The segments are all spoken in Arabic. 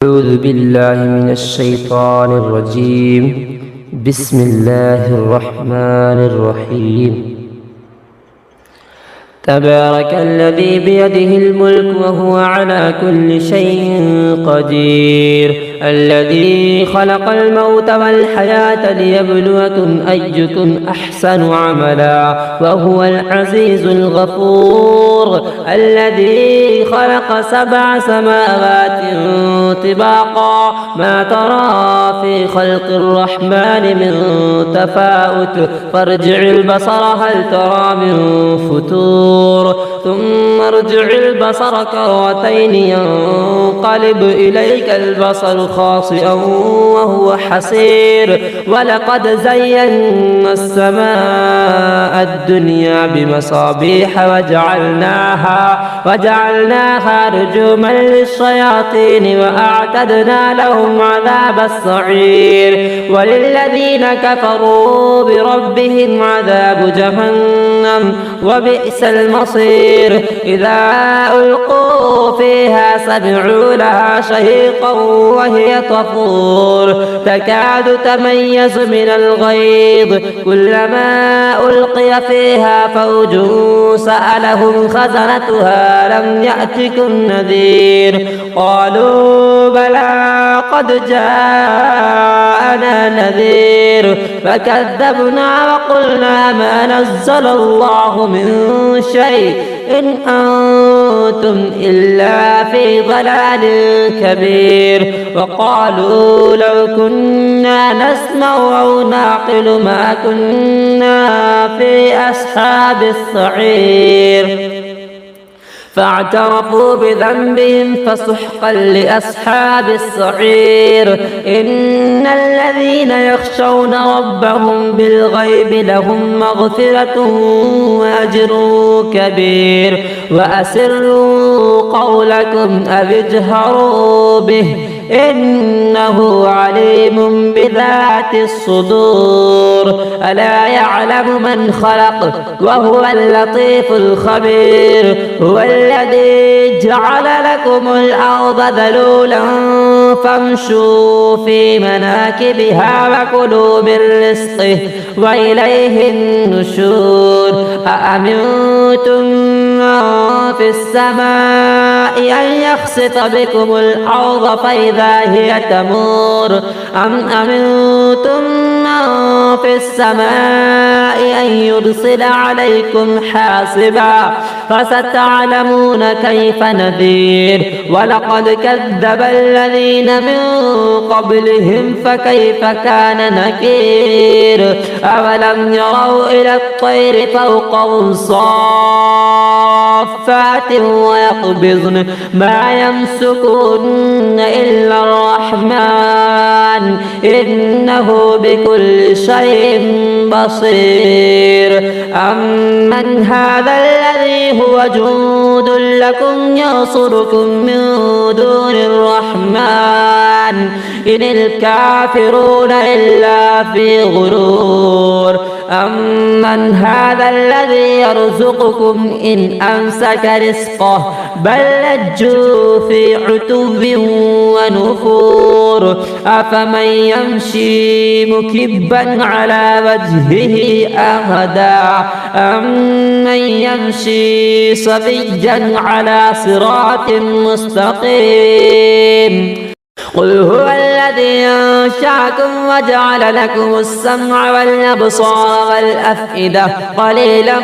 أعوذ بالله من الشيطان الرجيم. بسم الله الرحمن الرحيم. تبارك الذي بيده الملك وهو على كل شيء قدير، الذي خلق الموت والحياة ليبلوكم أيكم أحسن عملا وهو العزيز الغفور، الذي خلق 7 سماوات طباقا ما ترى في خلق الرحمن من تفاوت فارجع البصر هل ترى من فتور ثم ارجع البصر كرتين ينقلب إليك البصر خاسئا وهو حسير، ولقد زينا السماء الدنيا بمصابيح وجعلناها رجوما للشياطين وأعتدنا لهم عذاب السعير، وللذين كفروا بربهم عذاب جهنم وبئس المصير. إذا ألقوا فيها سمعوا لها شهيقا وهي تفور تكاد تميز من الغيظ، كلما ألقي فيها فوج سألهم خزنتها لم يأتكم نذير، قالوا بلى قد جاءنا نذير فكذبنا وقلنا ما نزل الله من شيء إن أنتم إلا في ضلال كبير، وقالوا لو كنا نسمع أو نعقل ما كنا في أصحاب السعير، فاعترفوا بذنبهم فسحقا لأصحاب السعير. إن الذين يخشون ربهم بالغيب لهم مغفرة وأجر كبير، وأسروا قولكم أو اجهروا به إنه عليم بذات الصدور، ألا يعلم من خلق وهو اللطيف الخبير. هو الذي جعل لكم الأرض ذلولا فامشوا في مناكبها وكلوا من رزقه وإليه النشور. أأمنتم من في السماء أن يخسف بكم الأرض فإذا هي تمور، أم أمنتم من في السماء أن يرسل عليكم حاصبا فستعلمون كيف نذير. ولقد كذب الذين من قبلهم فكيف كان نكير. أولم يروا إلى الطير فوقهم صافات ويقبضن ما يمسكون إلا الرحمن إنه بكل شيء بصير. أمن هذا الذي هو جند لكم ينصركم من دون الرحمن إن الكافرون إلا في غرور. أمن هذا الذي يرزقكم إن أمسك رزقه بل لجوا في عتو ونفور. أفمن يمشي مكبا على وجهه أهدى أمن يمشي صبيا على صراط مستقيم. قل هو الذي أنشأكم وجعل لكم السمع والأبصار والأفئدة قليلا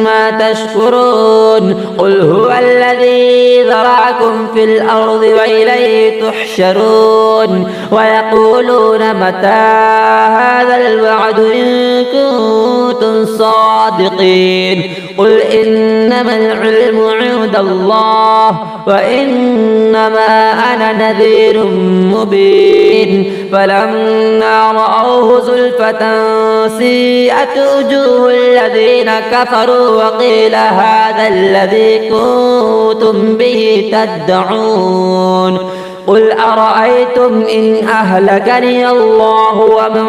ما تشكرون. قل هو الذي ذرأكم في الأرض وإليه تحشرون. ويقولون متى هذا الوعد إن كنتم صادقين. قل إنما العلم عند الله وإنما أنا نذير مبين. فلما رأوه زلفة سيئت وجوه الذين كفروا وقيل هذا الذي كنتم به تدعون. قل أرأيتم إن أهلكني الله ومن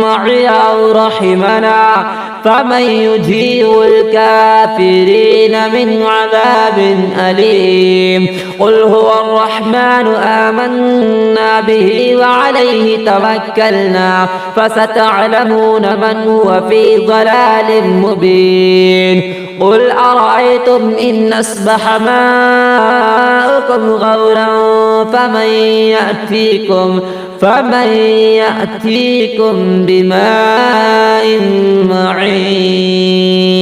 معي أو رحمنا فمن يجير الكافرين من عذاب أليم قل هو الرحمن آمنا به وعليه توكلنا فستعلمون من هو في ضلال مبين قل أرأيتم إن أصبح ماؤكم غورا فمن يأتيكم بماء معين